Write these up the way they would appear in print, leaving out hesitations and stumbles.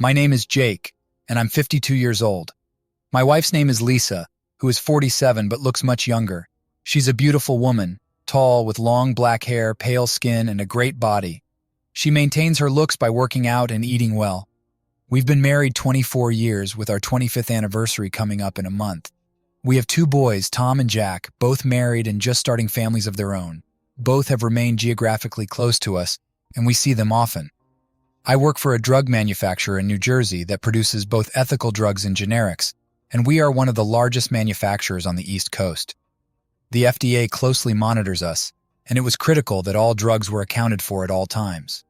My name is Jake, and I'm 52 years old. My wife's name is Lisa, who is 47 but looks much younger. She's a beautiful woman, tall, with long black hair, pale skin, and a great body. She maintains her looks by working out and eating well. We've been married 24 years, with our 25th anniversary coming up in a month. We have 2 boys, Tom and Jack, both married and just starting families of their own. Both have remained geographically close to us, and we see them often. I work for a drug manufacturer in New Jersey that produces both ethical drugs and generics, and we are one of the largest manufacturers on the East Coast. The FDA closely monitors us, and it was critical that all drugs were accounted for at all times.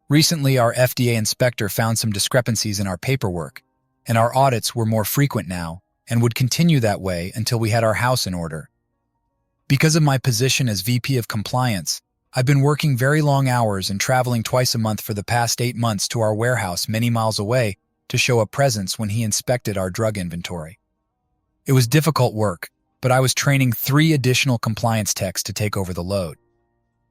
Recently, our FDA inspector found some discrepancies in our paperwork, and our audits were more frequent now and would continue that way until we had our house in order. Because of my position as VP of Compliance, I've been working very long hours and traveling twice a month for the past 8 months to our warehouse many miles away to show a presence when he inspected our drug inventory. It was difficult work, but I was training 3 additional compliance techs to take over the load.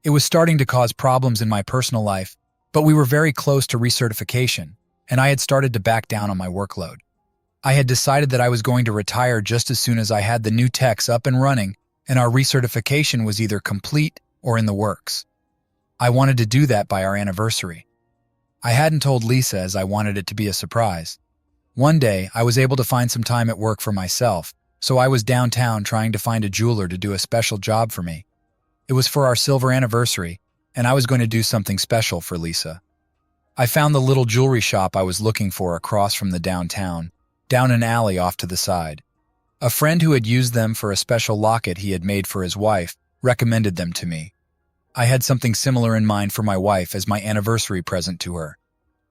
It was starting to cause problems in my personal life, but we were very close to recertification, and I had started to back down on my workload. I had decided that I was going to retire just as soon as I had the new techs up and running, and our recertification was either complete or in the works. I wanted to do that by our anniversary. I hadn't told Lisa as I wanted it to be a surprise. One day, I was able to find some time at work for myself, so I was downtown trying to find a jeweler to do a special job for me. It was for our silver anniversary, and I was going to do something special for Lisa. I found the little jewelry shop I was looking for across from the downtown, down an alley off to the side. A friend who had used them for a special locket he had made for his wife recommended them to me. I had something similar in mind for my wife as my anniversary present to her.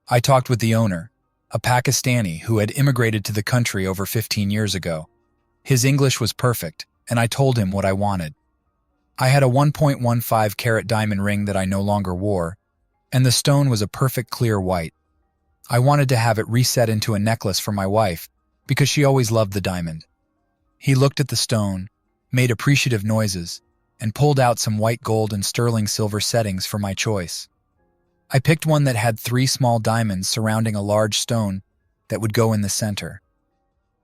I talked with the owner, a Pakistani who had immigrated to the country over 15 years ago. His English was perfect, and I told him what I wanted. I had a 1.15 carat diamond ring that I no longer wore, and the stone was a perfect clear white. I wanted to have it reset into a necklace for my wife because she always loved the diamond. He looked at the stone, made appreciative noises, and pulled out some white gold and sterling silver settings for my choice. I picked one that had 3 small diamonds surrounding a large stone that would go in the center.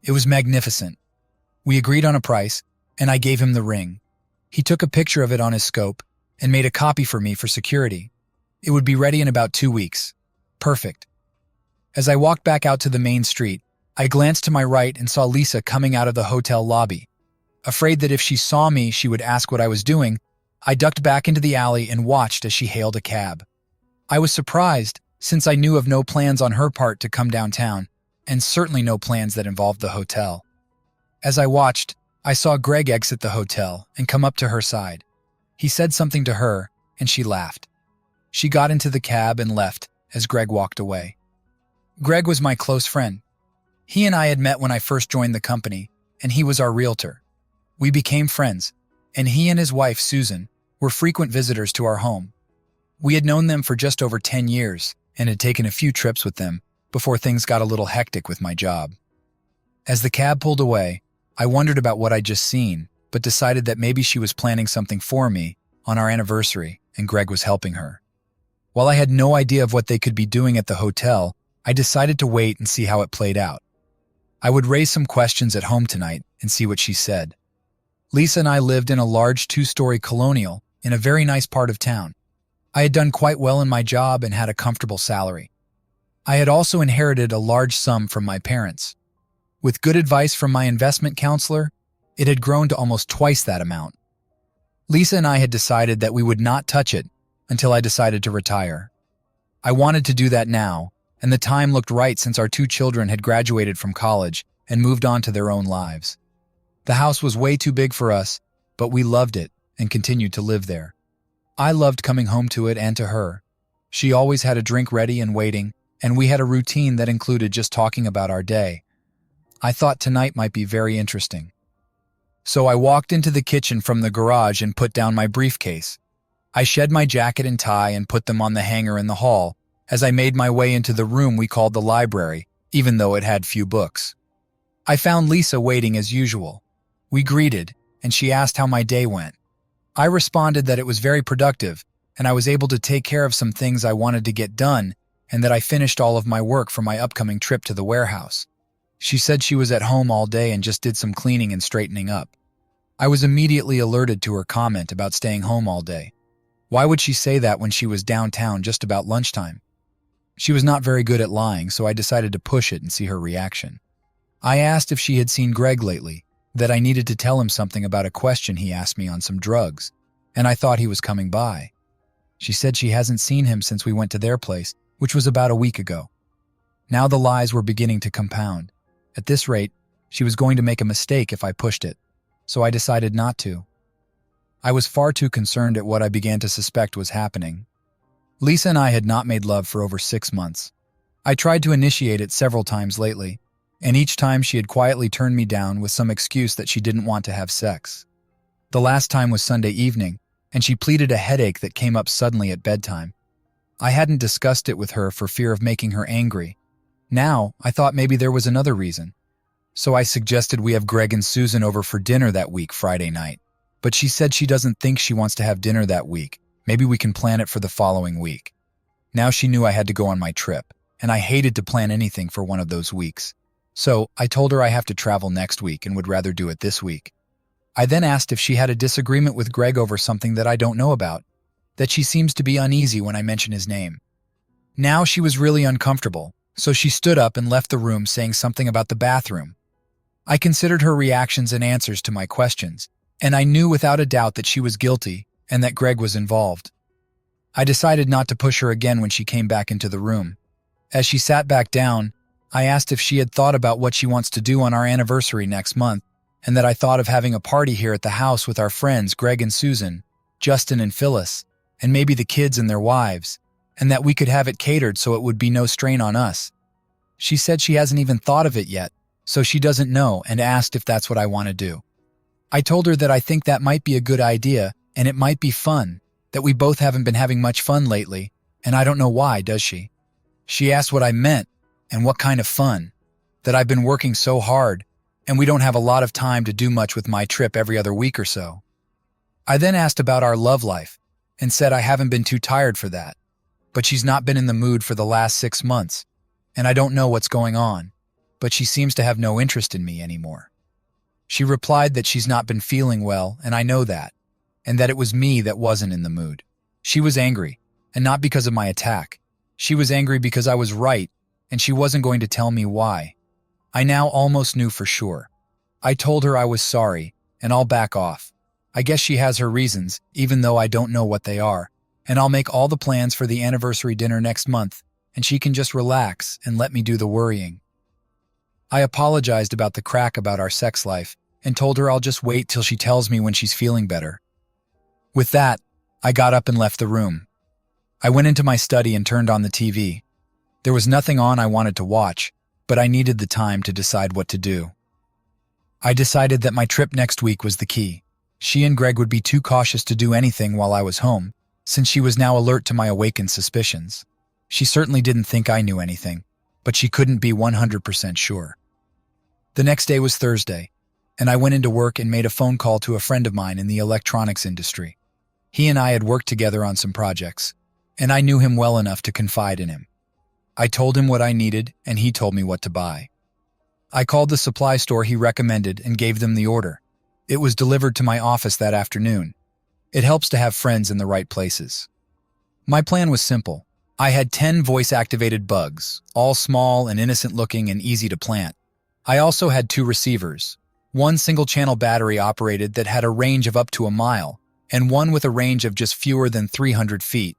It was magnificent. We agreed on a price, and I gave him the ring. He took a picture of it on his scope and made a copy for me for security. It would be ready in about 2 weeks. Perfect. As I walked back out to the main street, I glanced to my right and saw Lisa coming out of the hotel lobby. Afraid that if she saw me, she would ask what I was doing, I ducked back into the alley and watched as she hailed a cab. I was surprised, since I knew of no plans on her part to come downtown, and certainly no plans that involved the hotel. As I watched, I saw Greg exit the hotel and come up to her side. He said something to her, and she laughed. She got into the cab and left as Greg walked away. Greg was my close friend. He and I had met when I first joined the company, and he was our realtor. We became friends, and he and his wife, Susan, were frequent visitors to our home. We had known them for just over 10 years and had taken a few trips with them before things got a little hectic with my job. As the cab pulled away, I wondered about what I'd just seen, but decided that maybe she was planning something for me on our anniversary and Greg was helping her. While I had no idea of what they could be doing at the hotel, I decided to wait and see how it played out. I would raise some questions at home tonight and see what she said. Lisa and I lived in a large 2-story colonial in a very nice part of town. I had done quite well in my job and had a comfortable salary. I had also inherited a large sum from my parents. With good advice from my investment counselor, it had grown to almost twice that amount. Lisa and I had decided that we would not touch it until I decided to retire. I wanted to do that now, and the time looked right since our 2 children had graduated from college and moved on to their own lives. The house was way too big for us, but we loved it and continued to live there. I loved coming home to it and to her. She always had a drink ready and waiting, and we had a routine that included just talking about our day. I thought tonight might be very interesting. So I walked into the kitchen from the garage and put down my briefcase. I shed my jacket and tie and put them on the hanger in the hall as I made my way into the room we called the library, even though it had few books. I found Lisa waiting as usual. We greeted, and she asked how my day went. I responded that it was very productive, and I was able to take care of some things I wanted to get done, and that I finished all of my work for my upcoming trip to the warehouse. She said she was at home all day and just did some cleaning and straightening up. I was immediately alerted to her comment about staying home all day. Why would she say that when she was downtown just about lunchtime? She was not very good at lying, so I decided to push it and see her reaction. I asked if she had seen Greg lately, that I needed to tell him something about a question he asked me on some drugs, and I thought he was coming by. She said she hasn't seen him since we went to their place, which was about a week ago. Now the lies were beginning to compound. At this rate, she was going to make a mistake if I pushed it, so I decided not to. I was far too concerned at what I began to suspect was happening. Lisa and I had not made love for over 6 months. I tried to initiate it several times lately, and each time she had quietly turned me down with some excuse that she didn't want to have sex. The last time was Sunday evening, and she pleaded a headache that came up suddenly at bedtime. I hadn't discussed it with her for fear of making her angry. Now, I thought maybe there was another reason. So I suggested we have Greg and Susan over for dinner that week, Friday night. But she said she doesn't think she wants to have dinner that week. Maybe we can plan it for the following week. Now she knew I had to go on my trip, and I hated to plan anything for one of those weeks. So I told her I have to travel next week and would rather do it this week. I then asked if she had a disagreement with Greg over something that I don't know about, that she seems to be uneasy when I mention his name. Now she was really uncomfortable, so she stood up and left the room saying something about the bathroom. I considered her reactions and answers to my questions, and I knew without a doubt that she was guilty and that Greg was involved. I decided not to push her again when she came back into the room. As she sat back down, I asked if she had thought about what she wants to do on our anniversary next month, and that I thought of having a party here at the house with our friends Greg and Susan, Justin and Phyllis, and maybe the kids and their wives, and that we could have it catered so it would be no strain on us. She said she hasn't even thought of it yet, so she doesn't know, and asked if that's what I want to do. I told her that I think that might be a good idea, and it might be fun, that we both haven't been having much fun lately, and I don't know why, does she? She asked what I meant, and what kind of fun, that I've been working so hard, and we don't have a lot of time to do much with my trip every other week or so. I then asked about our love life, and said I haven't been too tired for that, but she's not been in the mood for the last 6 months, and I don't know what's going on, but she seems to have no interest in me anymore. She replied that she's not been feeling well, and I know that, and that it was me that wasn't in the mood. She was angry, and not because of my attack. She was angry because I was right, and she wasn't going to tell me why. I now almost knew for sure. I told her I was sorry, and I'll back off. I guess she has her reasons, even though I don't know what they are, and I'll make all the plans for the anniversary dinner next month, and she can just relax and let me do the worrying. I apologized about the crack about our sex life, and told her I'll just wait till she tells me when she's feeling better. With that, I got up and left the room. I went into my study and turned on the TV. There was nothing on I wanted to watch, but I needed the time to decide what to do. I decided that my trip next week was the key. She and Greg would be too cautious to do anything while I was home, since she was now alert to my awakened suspicions. She certainly didn't think I knew anything, but she couldn't be 100% sure. The next day was Thursday, and I went into work and made a phone call to a friend of mine in the electronics industry. He and I had worked together on some projects, and I knew him well enough to confide in him. I told him what I needed, and he told me what to buy. I called the supply store he recommended and gave them the order. It was delivered to my office that afternoon. It helps to have friends in the right places. My plan was simple. I had 10 voice-activated bugs, all small and innocent-looking and easy to plant. I also had 2 receivers, one single-channel battery-operated that had a range of up to a mile, and one with a range of just fewer than 300 feet.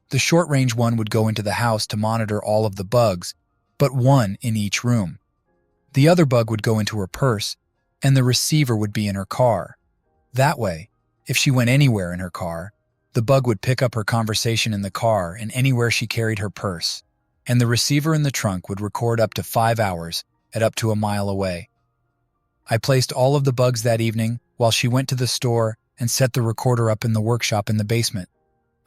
The short-range one would go into the house to monitor all of the bugs, but one in each room. The other bug would go into her purse, and the receiver would be in her car. That way, if she went anywhere in her car, the bug would pick up her conversation in the car and anywhere she carried her purse, and the receiver in the trunk would record up to 5 hours at up to a mile away. I placed all of the bugs that evening while she went to the store and set the recorder up in the workshop in the basement.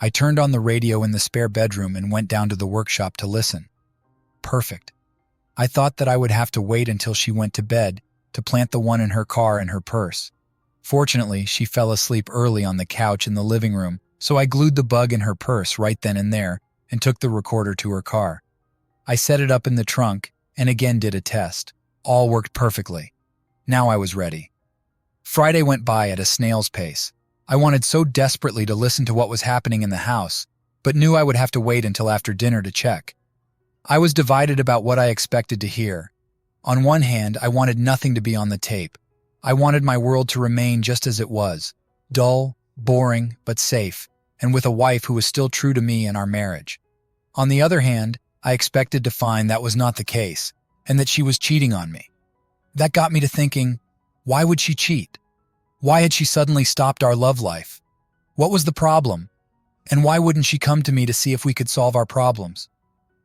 I turned on the radio in the spare bedroom and went down to the workshop to listen. Perfect. I thought that I would have to wait until she went to bed to plant the one in her car and her purse. Fortunately, she fell asleep early on the couch in the living room, so I glued the bug in her purse right then and there and took the recorder to her car. I set it up in the trunk and again did a test. All worked perfectly. Now I was ready. Friday went by at a snail's pace. I wanted so desperately to listen to what was happening in the house, but knew I would have to wait until after dinner to check. I was divided about what I expected to hear. On one hand, I wanted nothing to be on the tape. I wanted my world to remain just as it was, dull, boring, but safe, and with a wife who was still true to me and our marriage. On the other hand, I expected to find that was not the case, and that she was cheating on me. That got me to thinking, why would she cheat? Why had she suddenly stopped our love life? What was the problem? And why wouldn't she come to me to see if we could solve our problems?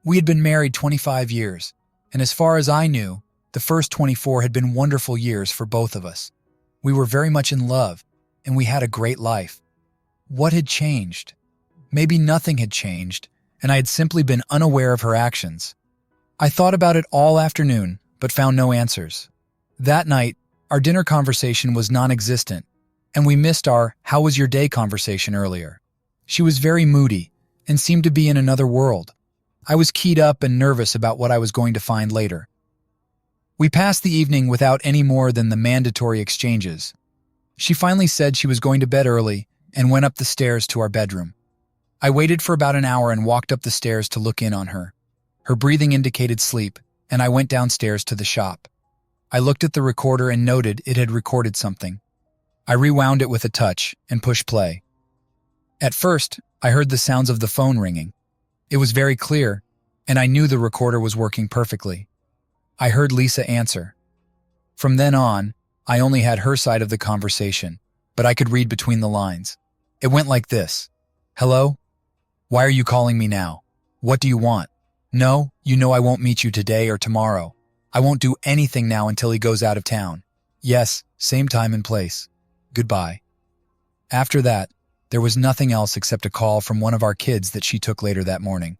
We had been married 25 years, and as far as I knew, the first 24 had been wonderful years for both of us. We were very much in love, and we had a great life. What had changed? Maybe nothing had changed, and I had simply been unaware of her actions. I thought about it all afternoon, but found no answers. That night, our dinner conversation was non-existent, and we missed our "how was your day" conversation earlier. She was very moody and seemed to be in another world. I was keyed up and nervous about what I was going to find later. We passed the evening without any more than the mandatory exchanges. She finally said she was going to bed early and went up the stairs to our bedroom. I waited for about an hour and walked up the stairs to look in on her. Her breathing indicated sleep, and I went downstairs to the shop. I looked at the recorder and noted it had recorded something. I rewound it with a touch and pushed play. At first, I heard the sounds of the phone ringing. It was very clear, and I knew the recorder was working perfectly. I heard Lisa answer. From then on, I only had her side of the conversation, but I could read between the lines. It went like this. Hello? Why are you calling me now? What do you want? No, you know I won't meet you today or tomorrow. I won't do anything now until he goes out of town. Yes, same time and place. Goodbye. After that, there was nothing else except a call from one of our kids that she took later that morning.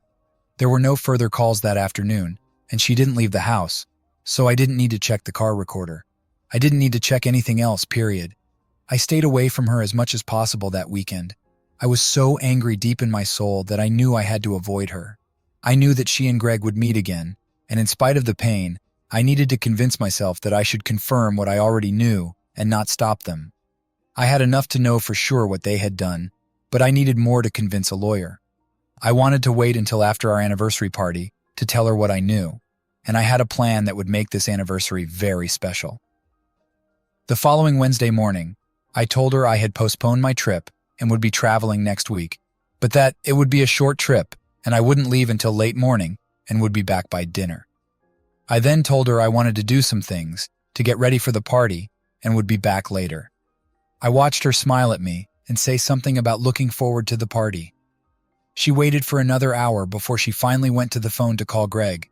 There were no further calls that afternoon, and she didn't leave the house, so I didn't need to check the car recorder. I didn't need to check anything else, period. I stayed away from her as much as possible that weekend. I was so angry deep in my soul that I knew I had to avoid her. I knew that she and Greg would meet again, and in spite of the pain, I needed to convince myself that I should confirm what I already knew and not stop them. I had enough to know for sure what they had done, but I needed more to convince a lawyer. I wanted to wait until after our anniversary party to tell her what I knew, and I had a plan that would make this anniversary very special. The following Wednesday morning, I told her I had postponed my trip and would be traveling next week, but that it would be a short trip and I wouldn't leave until late morning and would be back by dinner. I then told her I wanted to do some things to get ready for the party and would be back later. I watched her smile at me and say something about looking forward to the party. She waited for another hour before she finally went to the phone to call Greg.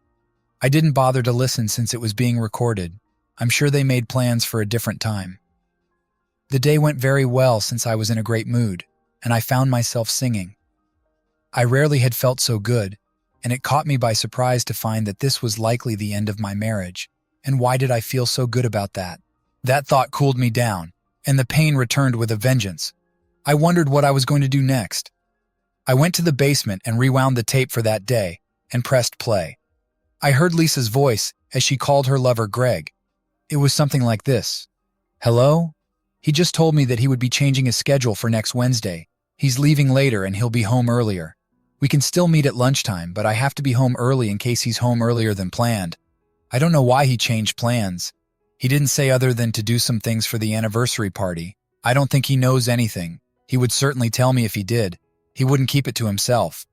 I didn't bother to listen since it was being recorded. I'm sure they made plans for a different time. The day went very well since I was in a great mood, and I found myself singing. I rarely had felt so good, and it caught me by surprise to find that this was likely the end of my marriage. And why did I feel so good about that? That thought cooled me down, and the pain returned with a vengeance. I wondered what I was going to do next. I went to the basement and rewound the tape for that day and pressed play. I heard Lisa's voice as she called her lover Greg. It was something like this. Hello? He just told me that he would be changing his schedule for next Wednesday. He's leaving later and he'll be home earlier. We can still meet at lunchtime, but I have to be home early in case he's home earlier than planned. I don't know why he changed plans. He didn't say other than to do some things for the anniversary party. I don't think he knows anything. He would certainly tell me if he did. He wouldn't keep it to himself.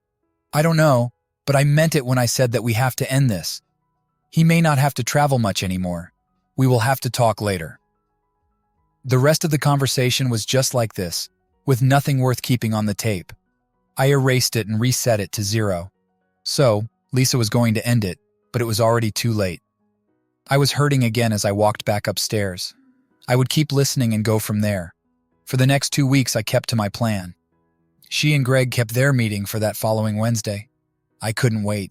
I don't know, but I meant it when I said that we have to end this. He may not have to travel much anymore. We will have to talk later. The rest of the conversation was just like this, with nothing worth keeping on the tape. I erased it and reset it to 0. So, Lisa was going to end it, but it was already too late. I was hurting again as I walked back upstairs. I would keep listening and go from there. For the next 2 weeks, I kept to my plan. She and Greg kept their meeting for that following Wednesday. I couldn't wait.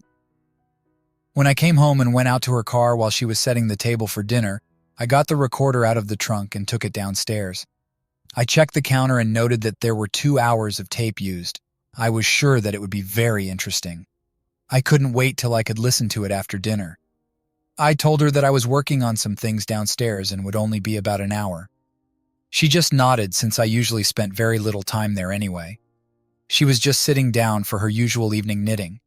When I came home and went out to her car while she was setting the table for dinner, I got the recorder out of the trunk and took it downstairs. I checked the counter and noted that there were 2 hours of tape used. I was sure that it would be very interesting. I couldn't wait till I could listen to it after dinner. I told her that I was working on some things downstairs and would only be about an hour. She just nodded since I usually spent very little time there anyway. She was just sitting down for her usual evening knitting.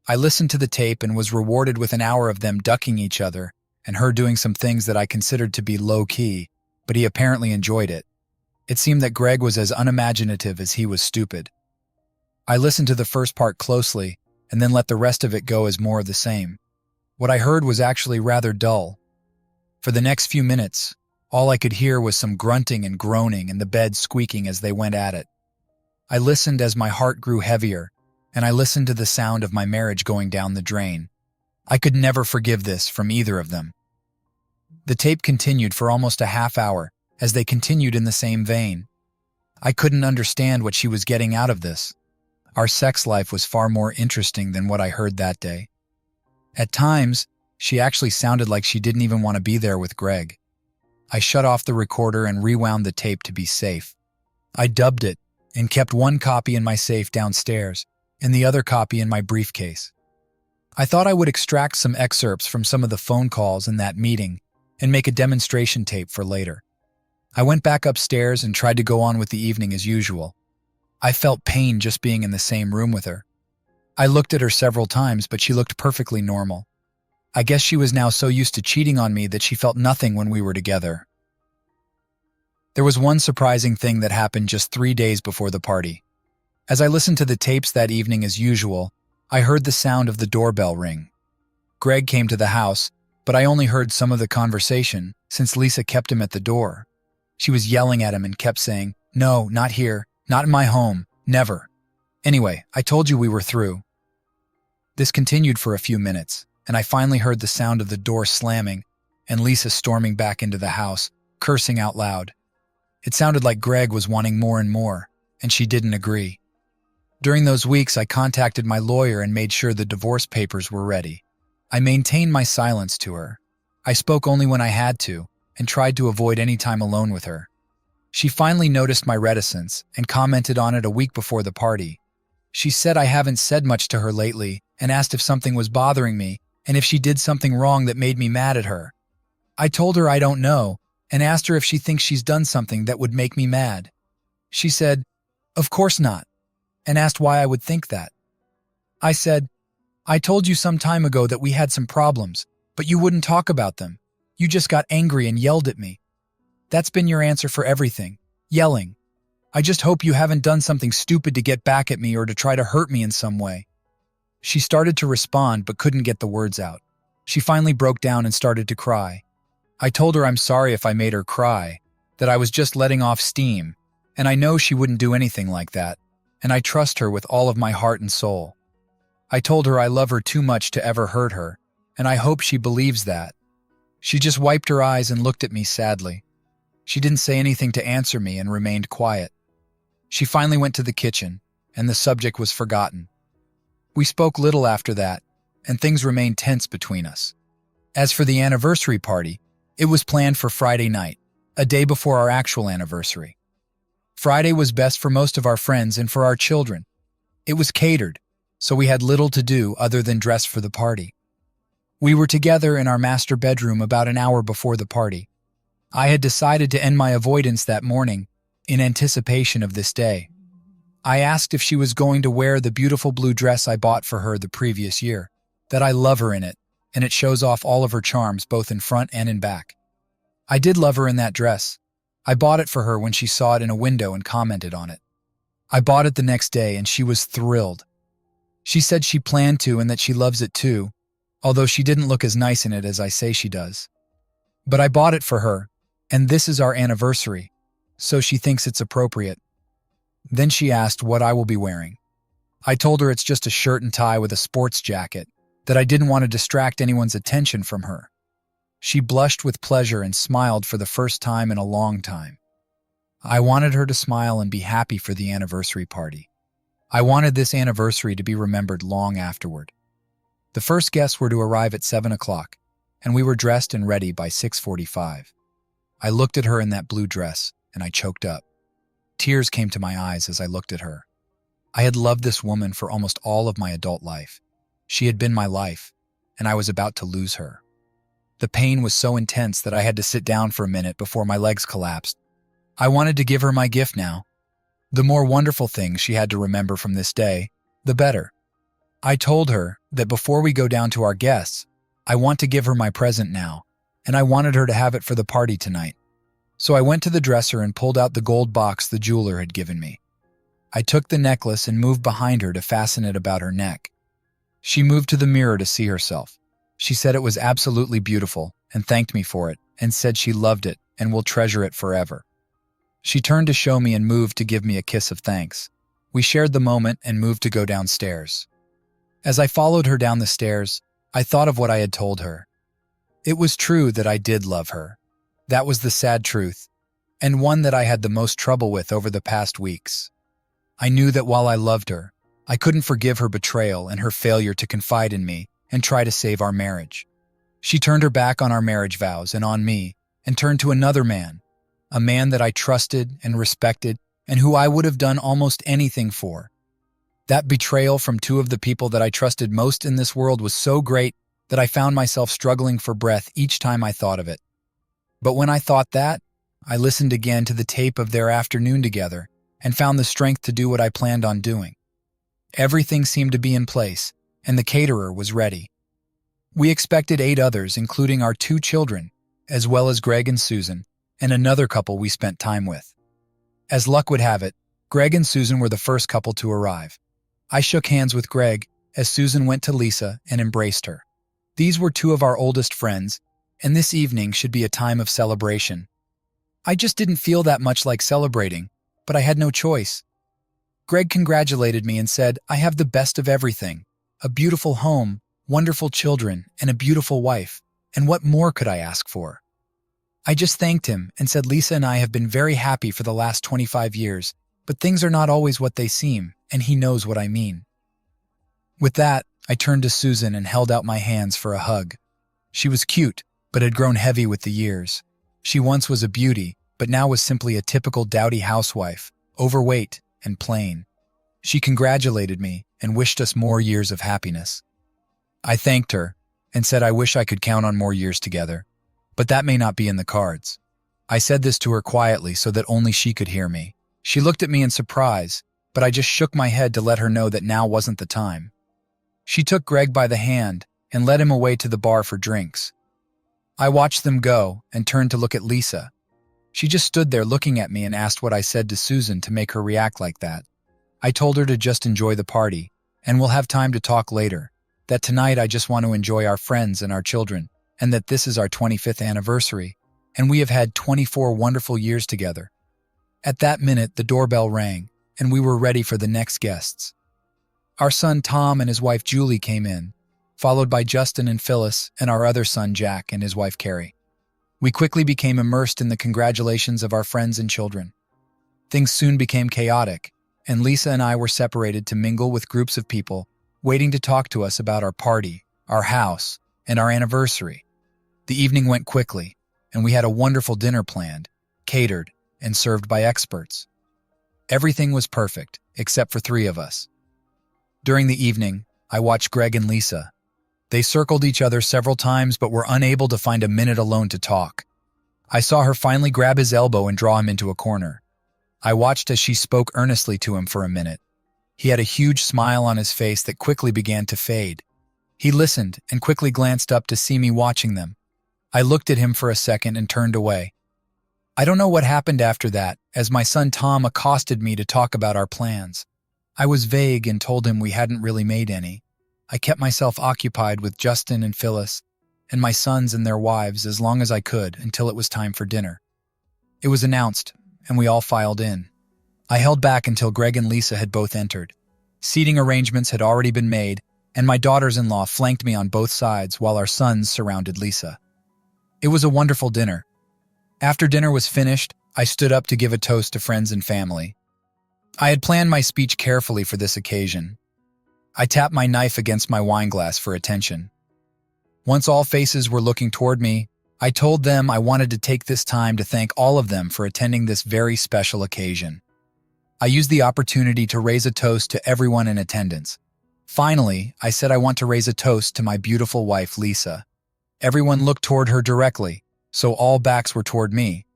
I listened to the tape and was rewarded with an hour of them ducking each other and her doing some things that I considered to be low-key, but he apparently enjoyed it. It seemed that Greg was as unimaginative as he was stupid. I listened to the first part closely and then let the rest of it go as more of the same. What I heard was actually rather dull. For the next few minutes, all I could hear was some grunting and groaning and the bed squeaking as they went at it. I listened as my heart grew heavier, and I listened to the sound of my marriage going down the drain. I could never forgive this from either of them. The tape continued for almost a half hour as they continued in the same vein. I couldn't understand what she was getting out of this. Our sex life was far more interesting than what I heard that day. At times, she actually sounded like she didn't even want to be there with Greg. I shut off the recorder and rewound the tape to be safe. I dubbed it and kept one copy in my safe downstairs and the other copy in my briefcase. I thought I would extract some excerpts from some of the phone calls in that meeting and make a demonstration tape for later. I went back upstairs and tried to go on with the evening as usual. I felt pain just being in the same room with her. I looked at her several times, but she looked perfectly normal. I guess she was now so used to cheating on me that she felt nothing when we were together. There was one surprising thing that happened just 3 days before the party. As I listened to the tapes that evening as usual, I heard the sound of the doorbell ring. Greg came to the house, but I only heard some of the conversation since Lisa kept him at the door. She was yelling at him and kept saying, "No, not here, not in my home, never." Anyway, I told you we were through. This continued for a few minutes, and I finally heard the sound of the door slamming and Lisa storming back into the house, cursing out loud. It sounded like Greg was wanting more and more, and she didn't agree. During those weeks, I contacted my lawyer and made sure the divorce papers were ready. I maintained my silence to her. I spoke only when I had to, and tried to avoid any time alone with her. She finally noticed my reticence and commented on it a week before the party. She said I haven't said much to her lately and asked if something was bothering me and if she did something wrong that made me mad at her. I told her I don't know and asked her if she thinks she's done something that would make me mad. She said, "Of course not," and asked why I would think that. I said, "I told you some time ago that we had some problems, but you wouldn't talk about them. You just got angry and yelled at me. That's been your answer for everything, yelling. I just hope you haven't done something stupid to get back at me or to try to hurt me in some way." She started to respond but couldn't get the words out. She finally broke down and started to cry. I told her I'm sorry if I made her cry, that I was just letting off steam, and I know she wouldn't do anything like that, and I trust her with all of my heart and soul. I told her I love her too much to ever hurt her, and I hope she believes that. She just wiped her eyes and looked at me sadly. She didn't say anything to answer me and remained quiet. She finally went to the kitchen, and the subject was forgotten. We spoke little after that, and things remained tense between us. As for the anniversary party, it was planned for Friday night, a day before our actual anniversary. Friday was best for most of our friends and for our children. It was catered, so we had little to do other than dress for the party. We were together in our master bedroom about an hour before the party. I had decided to end my avoidance that morning in anticipation of this day. I asked if she was going to wear the beautiful blue dress I bought for her the previous year, that I love her in it, and it shows off all of her charms both in front and in back. I did love her in that dress. I bought it for her when she saw it in a window and commented on it. I bought it the next day and she was thrilled. She said she planned to and that she loves it too, although she didn't look as nice in it as I say she does. But I bought it for her, and this is our anniversary, so she thinks it's appropriate. Then she asked what I will be wearing. I told her it's just a shirt and tie with a sports jacket, that I didn't want to distract anyone's attention from her. She blushed with pleasure and smiled for the first time in a long time. I wanted her to smile and be happy for the anniversary party. I wanted this anniversary to be remembered long afterward. The first guests were to arrive at 7 o'clock, and we were dressed and ready by 6:45. I looked at her in that blue dress, and I choked up. Tears came to my eyes as I looked at her. I had loved this woman for almost all of my adult life. She had been my life, and I was about to lose her. The pain was so intense that I had to sit down for a minute before my legs collapsed. I wanted to give her my gift now. The more wonderful things she had to remember from this day, the better. I told her that before we go down to our guests, I want to give her my present now, and I wanted her to have it for the party tonight. So I went to the dresser and pulled out the gold box the jeweler had given me. I took the necklace and moved behind her to fasten it about her neck. She moved to the mirror to see herself. She said it was absolutely beautiful and thanked me for it and said she loved it and will treasure it forever. She turned to show me and moved to give me a kiss of thanks. We shared the moment and moved to go downstairs. As I followed her down the stairs, I thought of what I had told her. It was true that I did love her. That was the sad truth, and one that I had the most trouble with over the past weeks. I knew that while I loved her, I couldn't forgive her betrayal and her failure to confide in me and try to save our marriage. She turned her back on our marriage vows and on me and turned to another man, a man that I trusted and respected and who I would have done almost anything for. That betrayal from two of the people that I trusted most in this world was so great that I found myself struggling for breath each time I thought of it. But when I thought that, I listened again to the tape of their afternoon together and found the strength to do what I planned on doing. Everything seemed to be in place, and the caterer was ready. We expected 8 others, including our 2 children, as well as Greg and Susan, and another couple we spent time with. As luck would have it, Greg and Susan were the first couple to arrive. I shook hands with Greg as Susan went to Lisa and embraced her. These were 2 of our oldest friends, and this evening should be a time of celebration. I just didn't feel that much like celebrating, but I had no choice. Greg congratulated me and said, "I have the best of everything, a beautiful home, wonderful children, and a beautiful wife, and what more could I ask for?" I just thanked him and said Lisa and I have been very happy for the last 25 years, but things are not always what they seem, and he knows what I mean. With that, I turned to Susan and held out my hands for a hug. She was cute, but had grown heavy with the years. She once was a beauty, but now was simply a typical dowdy housewife, overweight and plain. She congratulated me and wished us more years of happiness. I thanked her and said I wish I could count on more years together, but that may not be in the cards. I said this to her quietly so that only she could hear me. She looked at me in surprise, but I just shook my head to let her know that now wasn't the time. She took Greg by the hand and led him away to the bar for drinks. I watched them go and turned to look at Lisa. She just stood there looking at me and asked what I said to Susan to make her react like that. I told her to just enjoy the party, and we'll have time to talk later, that tonight I just want to enjoy our friends and our children, and that this is our 25th anniversary, and we have had 24 wonderful years together. At that minute, the doorbell rang, and we were ready for the next guests. Our son Tom and his wife Julie came in, followed by Justin and Phyllis and our other son Jack and his wife Carrie. We quickly became immersed in the congratulations of our friends and children. Things soon became chaotic, and Lisa and I were separated to mingle with groups of people waiting to talk to us about our party, our house, and our anniversary. The evening went quickly, and we had a wonderful dinner planned, catered, and served by experts. Everything was perfect, except for 3 of us. During the evening, I watched Greg and Lisa. They circled each other several times but were unable to find a minute alone to talk. I saw her finally grab his elbow and draw him into a corner. I watched as she spoke earnestly to him for a minute. He had a huge smile on his face that quickly began to fade. He listened and quickly glanced up to see me watching them. I looked at him for a second and turned away. I don't know what happened after that, as my son Tom accosted me to talk about our plans. I was vague and told him we hadn't really made any. I kept myself occupied with Justin and Phyllis and my sons and their wives as long as I could until it was time for dinner. It was announced, and we all filed in. I held back until Greg and Lisa had both entered. Seating arrangements had already been made, and my daughters-in-law flanked me on both sides while our sons surrounded Lisa. It was a wonderful dinner. After dinner was finished, I stood up to give a toast to friends and family. I had planned my speech carefully for this occasion. I tapped my knife against my wine glass for attention. Once all faces were looking toward me, I told them I wanted to take this time to thank all of them for attending this very special occasion. I used the opportunity to raise a toast to everyone in attendance. Finally, I said I want to raise a toast to my beautiful wife, Lisa. Everyone looked toward her directly, so all backs were toward me.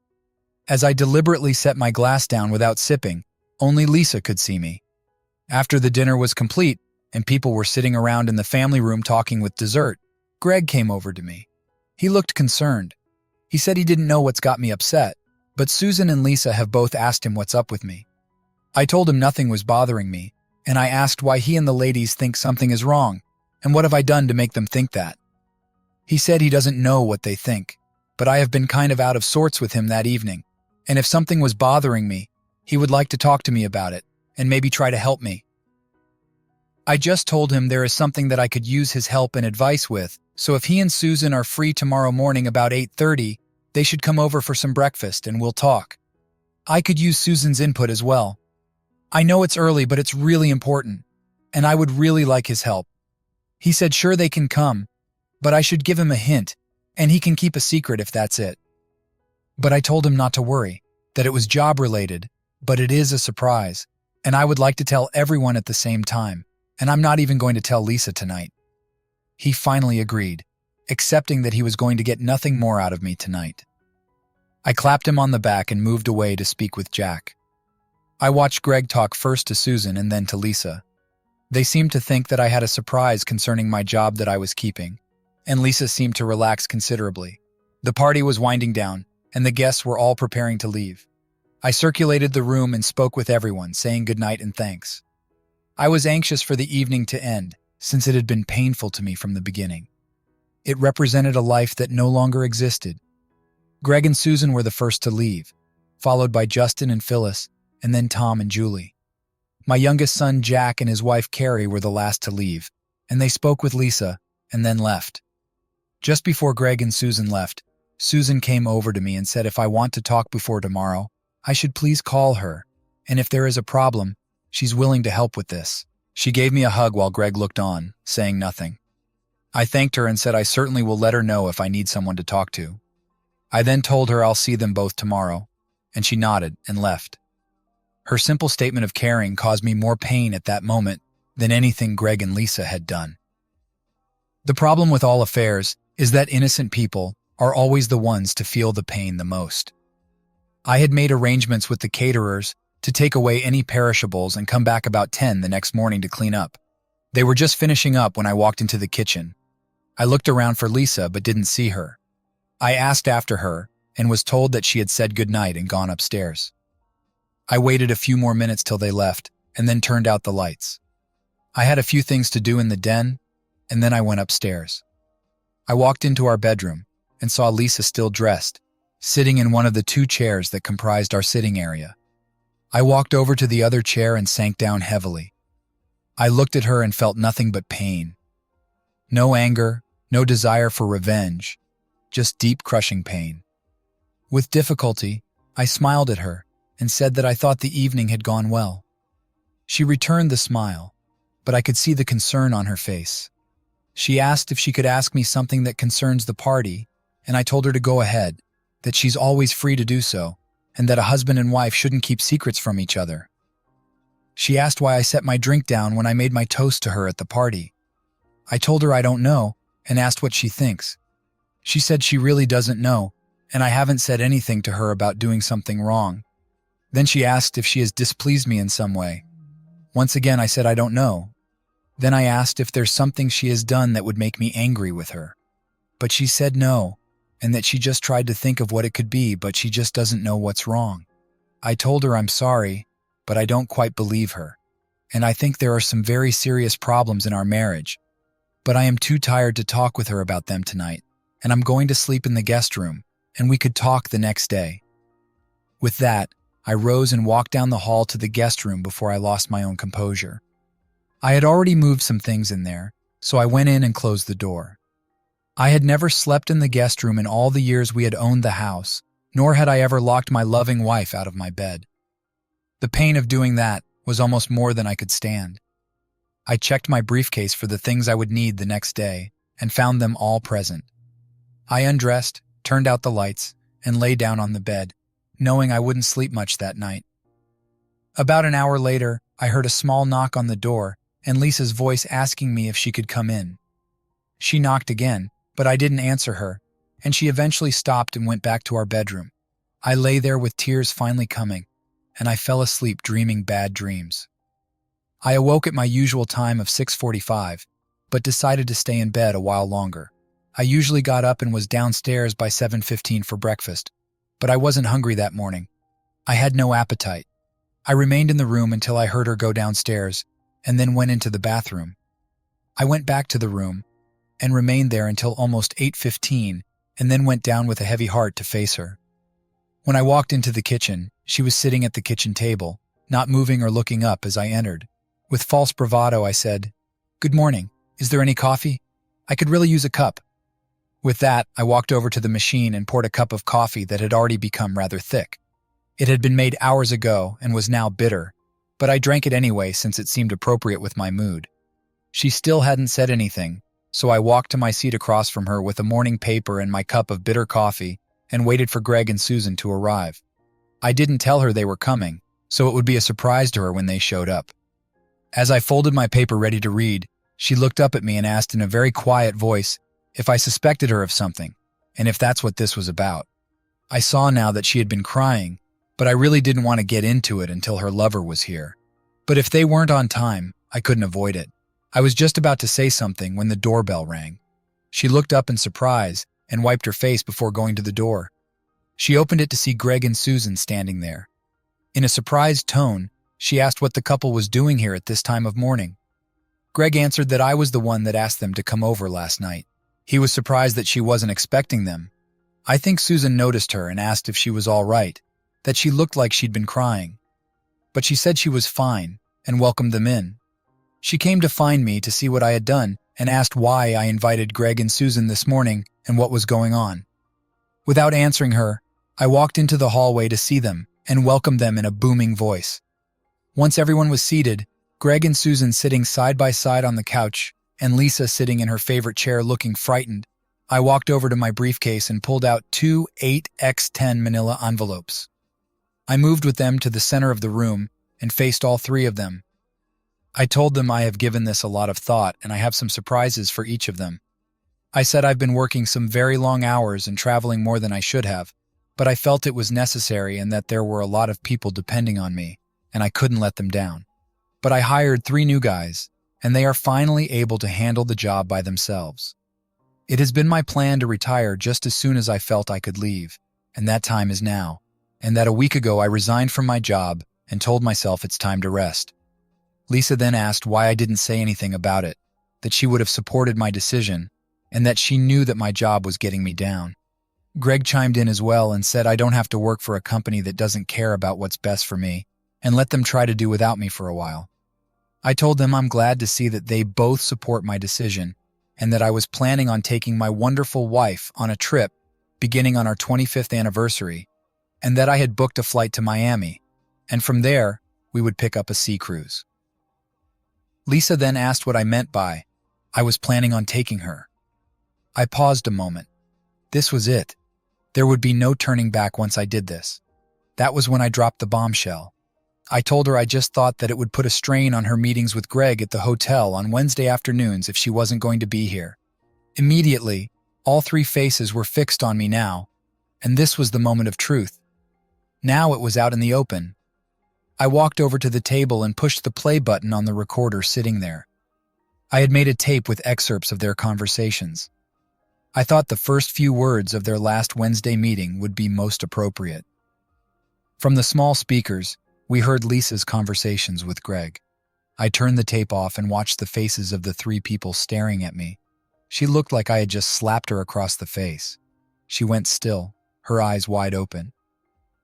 As I deliberately set my glass down without sipping, only Lisa could see me. After the dinner was complete and people were sitting around in the family room talking with dessert, Greg came over to me. He looked concerned. He said he didn't know what's got me upset, but Susan and Lisa have both asked him what's up with me. I told him nothing was bothering me, and I asked why he and the ladies think something is wrong, and what have I done to make them think that. He said he doesn't know what they think, but I have been kind of out of sorts with him that evening, and if something was bothering me, he would like to talk to me about it, and maybe try to help me. I just told him there is something that I could use his help and advice with, so if he and Susan are free tomorrow morning about 8:30, they should come over for some breakfast and we'll talk. I could use Susan's input as well. I know it's early, but it's really important, and I would really like his help. He said sure they can come, but I should give him a hint, and he can keep a secret if that's it. But I told him not to worry, that it was job-related, but it is a surprise, and I would like to tell everyone at the same time, and I'm not even going to tell Lisa tonight. He finally agreed, accepting that he was going to get nothing more out of me tonight. I clapped him on the back and moved away to speak with Jack. I watched Greg talk first to Susan and then to Lisa. They seemed to think that I had a surprise concerning my job that I was keeping, and Lisa seemed to relax considerably. The party was winding down, and the guests were all preparing to leave. I circulated the room and spoke with everyone, saying goodnight and thanks. I was anxious for the evening to end, since it had been painful to me from the beginning. It represented a life that no longer existed. Greg and Susan were the first to leave, followed by Justin and Phyllis, and then Tom and Julie. My youngest son Jack and his wife Carrie were the last to leave, and they spoke with Lisa, and then left. Just before Greg and Susan left, Susan came over to me and said if I want to talk before tomorrow, I should please call her, and if there is a problem, she's willing to help with this. She gave me a hug while Greg looked on, saying nothing. I thanked her and said I certainly will let her know if I need someone to talk to. I then told her I'll see them both tomorrow, and she nodded and left. Her simple statement of caring caused me more pain at that moment than anything Greg and Lisa had done. The problem with all affairs is that innocent people are always the ones to feel the pain the most. I had made arrangements with the caterers to take away any perishables and come back about 10 the next morning to clean up. They were just finishing up when I walked into the kitchen. I looked around for Lisa but didn't see her. I asked after her and was told that she had said goodnight and gone upstairs. I waited a few more minutes till they left and then turned out the lights. I had a few things to do in the den, and then I went upstairs. I walked into our bedroom and saw Lisa still dressed, sitting in one of the 2 chairs that comprised our sitting area. I walked over to the other chair and sank down heavily. I looked at her and felt nothing but pain. No anger, no desire for revenge, just deep crushing pain. With difficulty, I smiled at her and said that I thought the evening had gone well. She returned the smile, but I could see the concern on her face. She asked if she could ask me something that concerns the party, and I told her to go ahead, that she's always free to do so, and that a husband and wife shouldn't keep secrets from each other. She asked why I set my drink down when I made my toast to her at the party. I told her I don't know, and asked what she thinks. She said she really doesn't know, and I haven't said anything to her about doing something wrong. Then she asked if she has displeased me in some way. Once again, I said I don't know. Then I asked if there's something she has done that would make me angry with her. But she said no, and that she just tried to think of what it could be, but she just doesn't know what's wrong. I told her I'm sorry, but I don't quite believe her, and I think there are some very serious problems in our marriage. But I am too tired to talk with her about them tonight, and I'm going to sleep in the guest room, and we could talk the next day. With that, I rose and walked down the hall to the guest room before I lost my own composure. I had already moved some things in there, so I went in and closed the door. I had never slept in the guest room in all the years we had owned the house, nor had I ever locked my loving wife out of my bed. The pain of doing that was almost more than I could stand. I checked my briefcase for the things I would need the next day and found them all present. I undressed, turned out the lights, and lay down on the bed, knowing I wouldn't sleep much that night. About an hour later, I heard a small knock on the door and Lisa's voice asking me if she could come in. She knocked again, but I didn't answer her, and she eventually stopped and went back to our bedroom. I lay there with tears finally coming, and I fell asleep dreaming bad dreams. I awoke at my usual time of 6:45, but decided to stay in bed a while longer. I usually got up and was downstairs by 7:15 for breakfast, but I wasn't hungry that morning. I had no appetite. I remained in the room until I heard her go downstairs, and then went into the bathroom. I went back to the room, and remained there until almost 8:15, and then went down with a heavy heart to face her. When I walked into the kitchen, she was sitting at the kitchen table, not moving or looking up as I entered. With false bravado, I said, "Good morning. Is there any coffee? I could really use a cup." With that, I walked over to the machine and poured a cup of coffee that had already become rather thick. It had been made hours ago and was now bitter, but I drank it anyway since it seemed appropriate with my mood. She still hadn't said anything, so I walked to my seat across from her with a morning paper and my cup of bitter coffee and waited for Greg and Susan to arrive. I didn't tell her they were coming, so it would be a surprise to her when they showed up. As I folded my paper ready to read, she looked up at me and asked in a very quiet voice if I suspected her of something, and if that's what this was about. I saw now that she had been crying, but I really didn't want to get into it until her lover was here. But if they weren't on time, I couldn't avoid it. I was just about to say something when the doorbell rang. She looked up in surprise and wiped her face before going to the door. She opened it to see Greg and Susan standing there. In a surprised tone, she asked what the couple was doing here at this time of morning. Greg answered that I was the one that asked them to come over last night. He was surprised that she wasn't expecting them. I think Susan noticed her and asked if she was all right, that she looked like she'd been crying. But she said she was fine and welcomed them in. She came to find me to see what I had done and asked why I invited Greg and Susan this morning and what was going on. Without answering her, I walked into the hallway to see them and welcomed them in a booming voice. Once everyone was seated, Greg and Susan sitting side by side on the couch and Lisa sitting in her favorite chair looking frightened, I walked over to my briefcase and pulled out 2 8x10 manila envelopes. I moved with them to the center of the room and faced all 3 of them. I told them I have given this a lot of thought and I have some surprises for each of them. I said I've been working some very long hours and traveling more than I should have, but I felt it was necessary and that there were a lot of people depending on me, and I couldn't let them down. But I hired 3 new guys, and they are finally able to handle the job by themselves. It has been my plan to retire just as soon as I felt I could leave, and that time is now, and that a week ago I resigned from my job and told myself it's time to rest. Lisa then asked why I didn't say anything about it, that she would have supported my decision, and that she knew that my job was getting me down. Greg chimed in as well and said I don't have to work for a company that doesn't care about what's best for me, and let them try to do without me for a while. I told them I'm glad to see that they both support my decision, and that I was planning on taking my wonderful wife on a trip beginning on our 25th anniversary, and that I had booked a flight to Miami, and from there, we would pick up a sea cruise. Lisa then asked what I meant by, I was planning on taking her. I paused a moment. This was it. There would be no turning back once I did this. That was when I dropped the bombshell. I told her I just thought that it would put a strain on her meetings with Greg at the hotel on Wednesday afternoons if she wasn't going to be here. Immediately, all 3 faces were fixed on me now, and this was the moment of truth. Now it was out in the open. I walked over to the table and pushed the play button on the recorder sitting there. I had made a tape with excerpts of their conversations. I thought the first few words of their last Wednesday meeting would be most appropriate. From the small speakers, we heard Lisa's conversations with Greg. I turned the tape off and watched the faces of the 3 people staring at me. She looked like I had just slapped her across the face. She went still, her eyes wide open.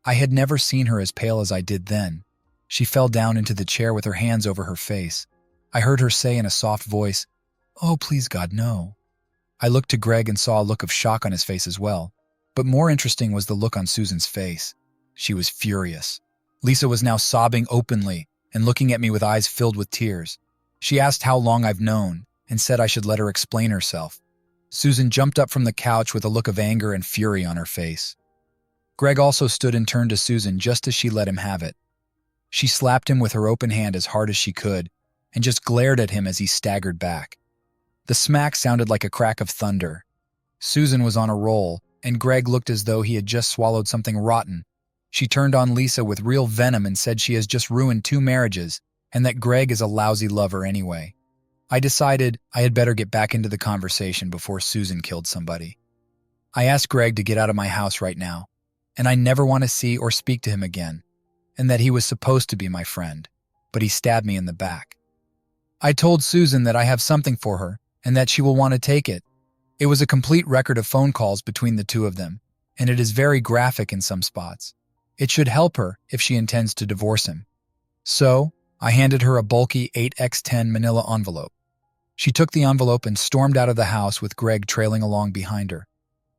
I had never seen her as pale as I did then. She fell down into the chair with her hands over her face. I heard her say in a soft voice, "Oh, please God, no." I looked to Greg and saw a look of shock on his face as well. But more interesting was the look on Susan's face. She was furious. Lisa was now sobbing openly and looking at me with eyes filled with tears. She asked how long I've known and said I should let her explain herself. Susan jumped up from the couch with a look of anger and fury on her face. Greg also stood and turned to Susan just as she let him have it. She slapped him with her open hand as hard as she could, and just glared at him as he staggered back. The smack sounded like a crack of thunder. Susan was on a roll, and Greg looked as though he had just swallowed something rotten. She turned on Lisa with real venom and said she has just ruined 2 marriages and that Greg is a lousy lover anyway. I decided I had better get back into the conversation before Susan killed somebody. I asked Greg to get out of my house right now, and I never want to see or speak to him again, and that he was supposed to be my friend, but he stabbed me in the back. I told Susan that I have something for her and that she will want to take it. It was a complete record of phone calls between the two of them, and it is very graphic in some spots. It should help her if she intends to divorce him. So, I handed her a bulky 8x10 manila envelope. She took the envelope and stormed out of the house with Greg trailing along behind her.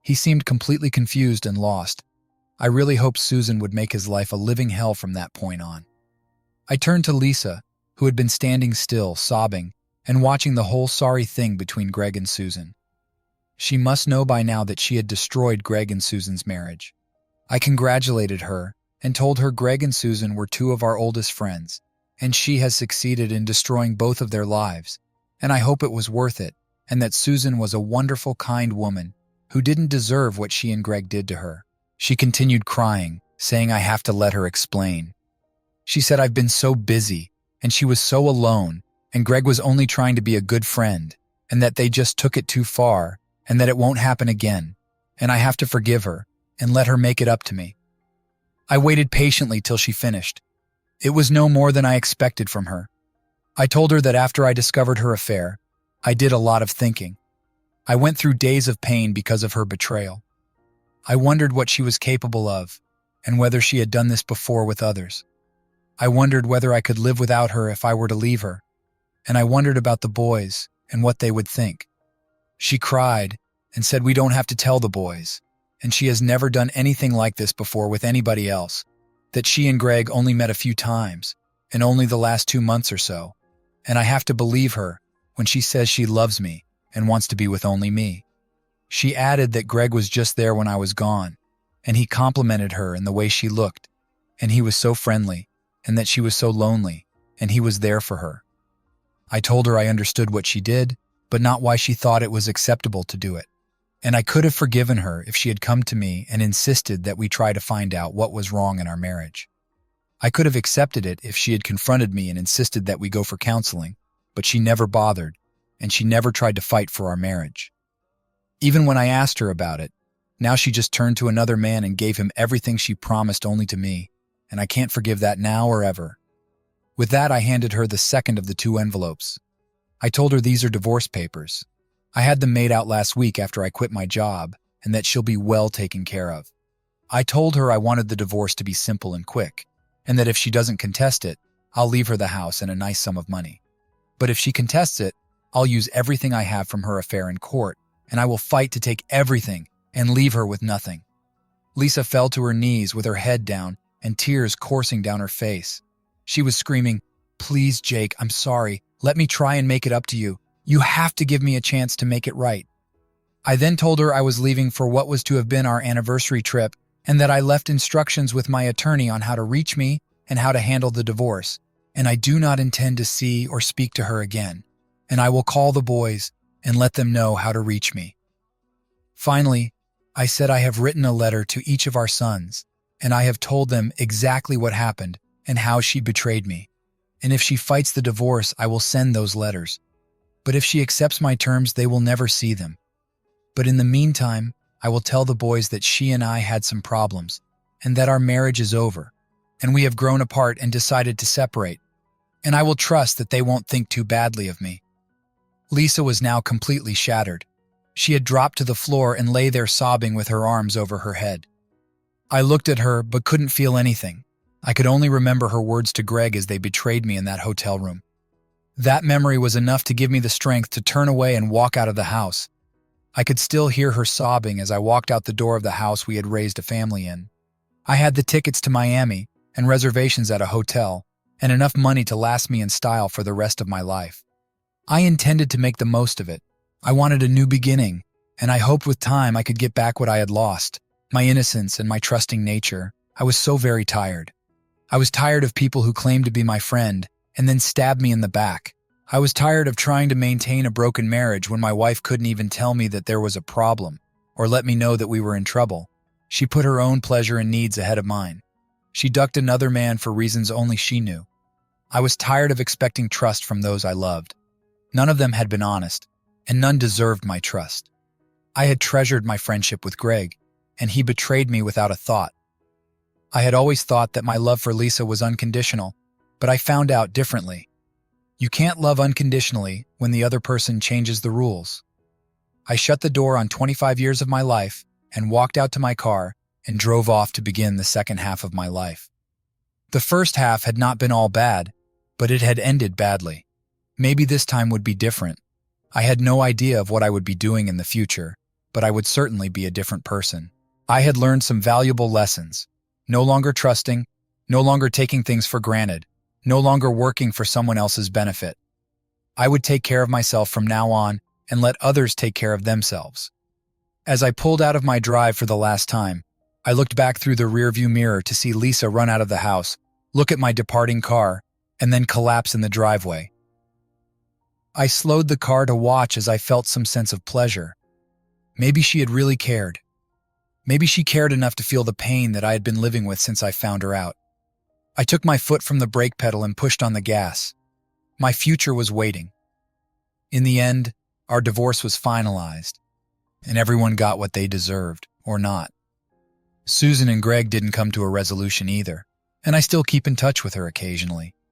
He seemed completely confused and lost. I really hoped Susan would make his life a living hell from that point on. I turned to Lisa, who had been standing still, sobbing, and watching the whole sorry thing between Greg and Susan. She must know by now that she had destroyed Greg and Susan's marriage. I congratulated her and told her Greg and Susan were 2 of our oldest friends, and she has succeeded in destroying both of their lives, and I hope it was worth it, and that Susan was a wonderful, kind woman who didn't deserve what she and Greg did to her. She continued crying, saying I have to let her explain. She said I've been so busy, and she was so alone, and Greg was only trying to be a good friend, and that they just took it too far, and that it won't happen again, and I have to forgive her and let her make it up to me. I waited patiently till she finished. It was no more than I expected from her. I told her that after I discovered her affair, I did a lot of thinking. I went through days of pain because of her betrayal. I wondered what she was capable of, and whether she had done this before with others. I wondered whether I could live without her if I were to leave her, and I wondered about the boys and what they would think. She cried and said we don't have to tell the boys, and she has never done anything like this before with anybody else, that she and Greg only met a few times, and only the last 2 months or so, and I have to believe her when she says she loves me and wants to be with only me. She added that Greg was just there when I was gone, and he complimented her in the way she looked, and he was so friendly, and that she was so lonely, and he was there for her. I told her I understood what she did, but not why she thought it was acceptable to do it. And I could have forgiven her if she had come to me and insisted that we try to find out what was wrong in our marriage. I could have accepted it if she had confronted me and insisted that we go for counseling, but she never bothered, and she never tried to fight for our marriage. Even when I asked her about it, now she just turned to another man and gave him everything she promised only to me, and I can't forgive that now or ever. With that, I handed her the second of the 2 envelopes. I told her these are divorce papers. I had them made out last week after I quit my job, and that she'll be well taken care of. I told her I wanted the divorce to be simple and quick, and that if she doesn't contest it, I'll leave her the house and a nice sum of money. But if she contests it, I'll use everything I have from her affair in court, and I will fight to take everything and leave her with nothing. Lisa fell to her knees with her head down and tears coursing down her face. She was screaming, "Please, Jake, I'm sorry. Let me try and make it up to you. You have to give me a chance to make it right." I then told her I was leaving for what was to have been our anniversary trip, and that I left instructions with my attorney on how to reach me and how to handle the divorce, and I do not intend to see or speak to her again, and I will call the boys and let them know how to reach me. Finally, I said I have written a letter to each of our sons, and I have told them exactly what happened and how she betrayed me, and if she fights the divorce, I will send those letters. But if she accepts my terms, they will never see them. But in the meantime, I will tell the boys that she and I had some problems, and that our marriage is over, and we have grown apart and decided to separate, and I will trust that they won't think too badly of me. Lisa was now completely shattered. She had dropped to the floor and lay there sobbing with her arms over her head. I looked at her but couldn't feel anything. I could only remember her words to Greg as they betrayed me in that hotel room. That memory was enough to give me the strength to turn away and walk out of the house. I could still hear her sobbing as I walked out the door of the house we had raised a family in. I had the tickets to Miami and reservations at a hotel, and enough money to last me in style for the rest of my life. I intended to make the most of it. I wanted a new beginning, and I hoped with time I could get back what I had lost, my innocence and my trusting nature. I was so very tired. I was tired of people who claimed to be my friend and then stabbed me in the back. I was tired of trying to maintain a broken marriage when my wife couldn't even tell me that there was a problem or let me know that we were in trouble. She put her own pleasure and needs ahead of mine. She ducked another man for reasons only she knew. I was tired of expecting trust from those I loved. None of them had been honest, and none deserved my trust. I had treasured my friendship with Greg, and he betrayed me without a thought. I had always thought that my love for Lisa was unconditional, but I found out differently. You can't love unconditionally when the other person changes the rules. I shut the door on 25 years of my life and walked out to my car and drove off to begin the second half of my life. The first half had not been all bad, but it had ended badly. Maybe this time would be different. I had no idea of what I would be doing in the future, but I would certainly be a different person. I had learned some valuable lessons. No longer trusting, no longer taking things for granted, no longer working for someone else's benefit. I would take care of myself from now on and let others take care of themselves. As I pulled out of my drive for the last time, I looked back through the rearview mirror to see Lisa run out of the house, look at my departing car, and then collapse in the driveway. I slowed the car to watch as I felt some sense of pleasure. Maybe she had really cared. Maybe she cared enough to feel the pain that I had been living with since I found her out. I took my foot from the brake pedal and pushed on the gas. My future was waiting. In the end, our divorce was finalized, and everyone got what they deserved, or not. Susan and Greg didn't come to a resolution either, and I still keep in touch with her occasionally.